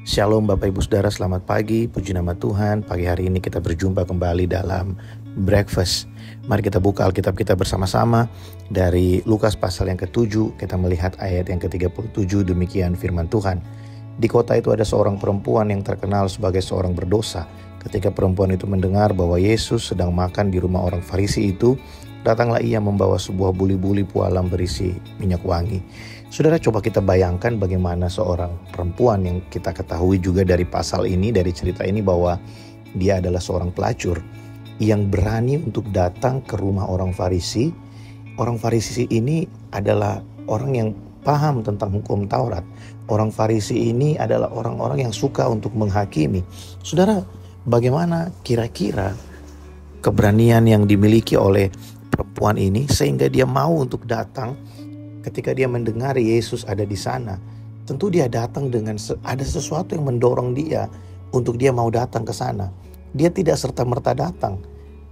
Shalom Bapak Ibu Saudara, selamat pagi, puji nama Tuhan. Pagi hari ini kita berjumpa kembali dalam Breakfast. Mari kita buka Alkitab kita bersama-sama dari Lukas pasal yang ke-7. Kita melihat ayat yang ke-37, demikian firman Tuhan. Di kota itu ada seorang perempuan yang terkenal sebagai seorang berdosa. Ketika perempuan itu mendengar bahwa Yesus sedang makan di rumah orang Farisi itu, datanglah ia membawa sebuah buli-buli pualam berisi minyak wangi. Saudara, coba kita bayangkan bagaimana seorang perempuan yang kita ketahui juga dari pasal ini, dari cerita ini, bahwa dia adalah seorang pelacur yang berani untuk datang ke rumah orang Farisi. Orang Farisi ini adalah orang yang paham tentang hukum Taurat. Orang Farisi ini adalah orang-orang yang suka untuk menghakimi. Saudara, bagaimana kira-kira keberanian yang dimiliki oleh perempuan ini sehingga dia mau untuk datang? Ketika dia mendengar Yesus ada di sana, tentu dia datang dengan ada sesuatu yang mendorong dia untuk dia mau datang ke sana. Dia tidak serta-merta datang,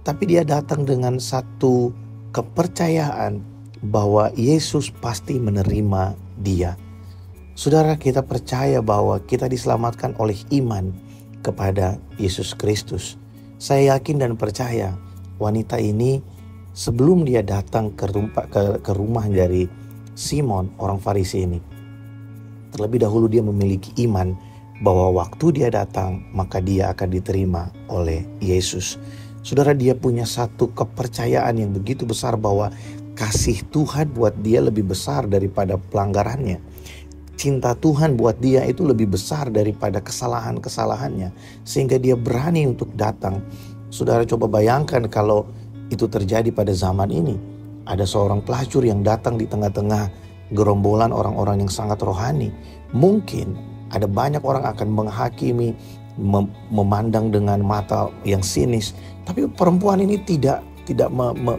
tapi dia datang dengan satu kepercayaan bahwa Yesus pasti menerima dia. Saudara, kita percaya bahwa kita diselamatkan oleh iman kepada Yesus Kristus. Saya yakin dan percaya wanita ini sebelum dia datang ke rumah dari Simon, orang Farisi ini, terlebih dahulu dia memiliki iman bahwa waktu dia datang maka dia akan diterima oleh Yesus. Saudara, dia punya satu kepercayaan yang begitu besar bahwa kasih Tuhan buat dia lebih besar daripada pelanggarannya. Cinta Tuhan buat dia itu lebih besar daripada kesalahan-kesalahannya, sehingga dia berani untuk datang. Saudara, coba bayangkan kalau itu terjadi pada zaman ini. Ada seorang pelacur yang datang di tengah-tengah gerombolan orang-orang yang sangat rohani. Mungkin ada banyak orang akan menghakimi, memandang dengan mata yang sinis. Tapi perempuan ini tidak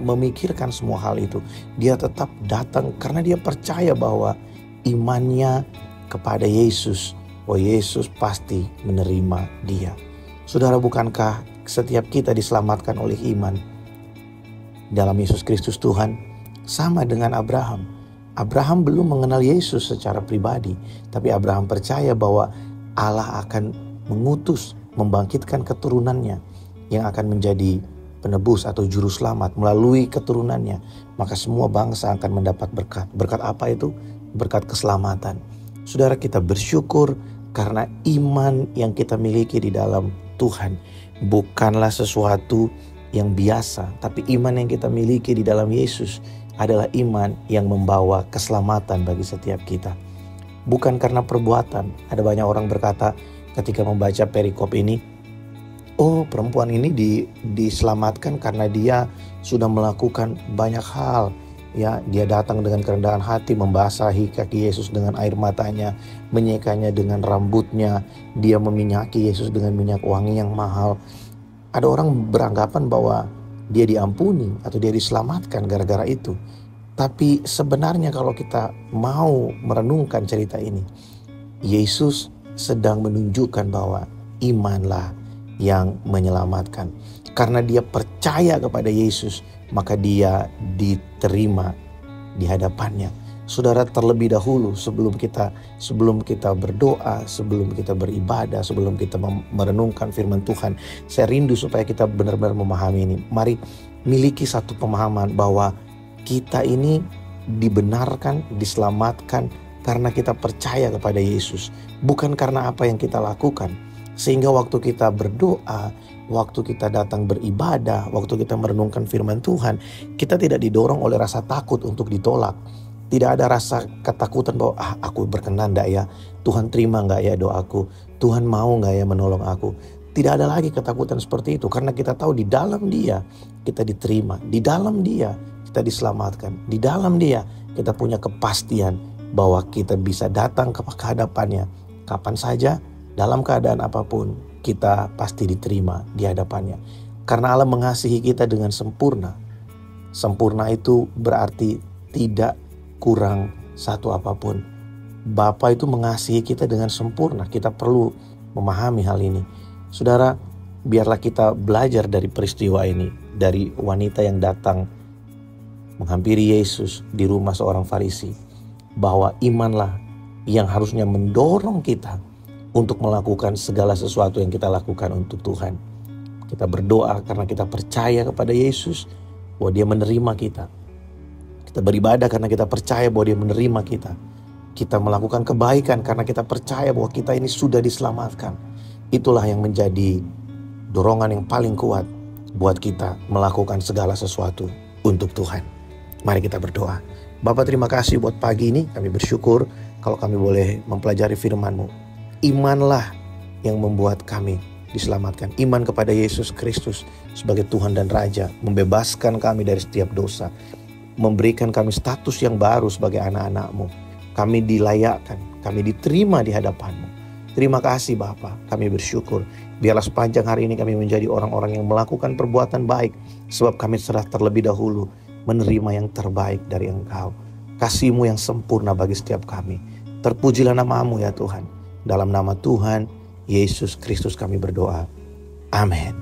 memikirkan semua hal itu. Dia tetap datang karena dia percaya bahwa imannya kepada Yesus, bahwa Yesus pasti menerima dia. Saudara, bukankah setiap kita diselamatkan oleh iman dalam Yesus Kristus Tuhan? Sama dengan Abraham. Abraham belum mengenal Yesus secara pribadi, tapi Abraham percaya bahwa Allah akan mengutus, membangkitkan keturunannya yang akan menjadi penebus atau juru selamat. Melalui keturunannya, maka semua bangsa akan mendapat berkat. Berkat apa itu? Berkat keselamatan. Saudara, kita bersyukur karena iman yang kita miliki di dalam Tuhan bukanlah sesuatu yang biasa, tapi iman yang kita miliki di dalam Yesus adalah iman yang membawa keselamatan bagi setiap kita. Bukan karena perbuatan. Ada banyak orang berkata ketika membaca perikop ini, oh, perempuan ini diselamatkan karena dia sudah melakukan banyak hal. Ya, dia datang dengan kerendahan hati, membasahi kaki Yesus dengan air matanya, menyekanya dengan rambutnya, dia meminyaki Yesus dengan minyak wangi yang mahal. Ada orang beranggapan bahwa dia diampuni atau dia diselamatkan gara-gara itu. Tapi sebenarnya kalau kita mau merenungkan cerita ini, Yesus sedang menunjukkan bahwa imanlah yang menyelamatkan. Karena dia percaya kepada Yesus, maka dia diterima di hadapannya. Saudara, terlebih dahulu sebelum kita berdoa, sebelum kita beribadah, sebelum kita merenungkan firman Tuhan, saya rindu supaya kita benar-benar memahami ini. Mari miliki satu pemahaman bahwa kita ini dibenarkan, diselamatkan karena kita percaya kepada Yesus, bukan karena apa yang kita lakukan. Sehingga waktu kita berdoa, waktu kita datang beribadah, waktu kita merenungkan firman Tuhan, kita tidak didorong oleh rasa takut untuk ditolak. Tidak ada rasa ketakutan bahwa aku berkenan gak ya, Tuhan terima gak ya doaku, Tuhan mau gak ya menolong aku. Tidak ada lagi ketakutan seperti itu, karena kita tahu di dalam Dia kita diterima, di dalam Dia kita diselamatkan, di dalam Dia kita punya kepastian bahwa kita bisa datang ke hadapannya kapan saja, dalam keadaan apapun, kita pasti diterima di hadapannya. Karena Allah mengasihi kita dengan sempurna. Sempurna itu berarti tidak kurang satu apapun. Bapa itu mengasihi kita dengan sempurna. Kita perlu memahami hal ini. Saudara, biarlah kita belajar dari peristiwa ini, dari wanita yang datang menghampiri Yesus di rumah seorang Farisi, bahwa imanlah yang harusnya mendorong kita untuk melakukan segala sesuatu yang kita lakukan untuk Tuhan. Kita berdoa karena kita percaya kepada Yesus bahwa Dia menerima kita. Kita beribadah karena kita percaya bahwa Dia menerima kita. Kita melakukan kebaikan karena kita percaya bahwa kita ini sudah diselamatkan. Itulah yang menjadi dorongan yang paling kuat buat kita melakukan segala sesuatu untuk Tuhan. Mari kita berdoa. Bapa, terima kasih buat pagi ini. Kami bersyukur kalau kami boleh mempelajari firman-Mu. Imanlah yang membuat kami diselamatkan. Iman kepada Yesus Kristus sebagai Tuhan dan Raja, membebaskan kami dari setiap dosa, memberikan kami status yang baru sebagai anak-anak-Mu. Kami dilayakkan, kami diterima di hadapan-Mu. Terima kasih Bapa, kami bersyukur. Biarlah sepanjang hari ini kami menjadi orang-orang yang melakukan perbuatan baik, sebab kami serah terlebih dahulu menerima yang terbaik dari Engkau. Kasih-Mu yang sempurna bagi setiap kami. Terpujilah nama-Mu ya Tuhan. Dalam nama Tuhan Yesus Kristus kami berdoa. Amin.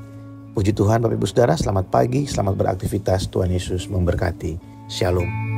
Puji Tuhan Bapak Ibu Saudara, selamat pagi, selamat beraktivitas. Tuhan Yesus memberkati. Shalom.